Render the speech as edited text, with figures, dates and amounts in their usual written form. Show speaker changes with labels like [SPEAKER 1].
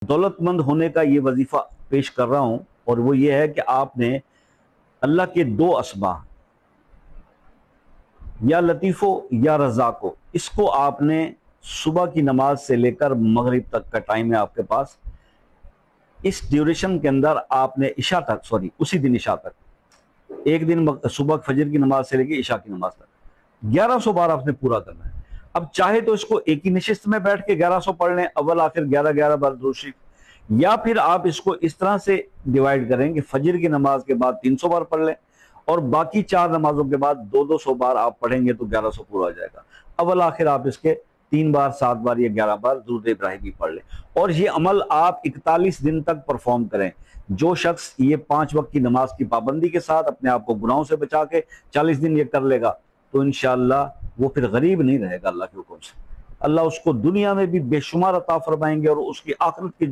[SPEAKER 1] दौलतमंद होने का ये वजीफा पेश कर रहा हूं, और वो ये है कि आपने अल्लाह के दो अस्मा, या लतीफ़ो या रज़ाको, इसको आपने सुबह की नमाज से लेकर मगरिब तक का टाइम है आपके पास, इस ड्यूरेशन के अंदर आपने इशा तक, सॉरी उसी दिन इशा तक, एक दिन सुबह फजर की नमाज से लेकर इशा की नमाज तक 1100 बार आपने पूरा करना है। अब चाहे तो इसको एक ही नशिस्त में बैठ के 1100 पढ़ लें, अव्वल आखिर 11-11 बार दुरूद शरीफ, या फिर आप इसको इस तरह से डिवाइड करें कि फजर की नमाज के बाद 300 बार पढ़ लें और बाकी 4 नमाजों के बाद 200 बार आप पढ़ेंगे तो 1100 पूरा हो जाएगा। अव्वल आखिर आप इसके 3 बार, 7 बार या 11 बार दुरूद इब्राहिमी पढ़ लें, और ये अमल आप 41 दिन तक परफॉर्म करें। जो शख्स ये 5 वक्त की नमाज की पाबंदी के साथ अपने आप को गुनाहों से बचा के 40 दिन ये कर लेगा तो इंशाअल्लाह वो फिर गरीब नहीं रहेगा अल्लाह के हुक्म से। अल्लाह उसको दुनिया में भी बेशुमार अता फरमाएंगे और उसकी आखिरत की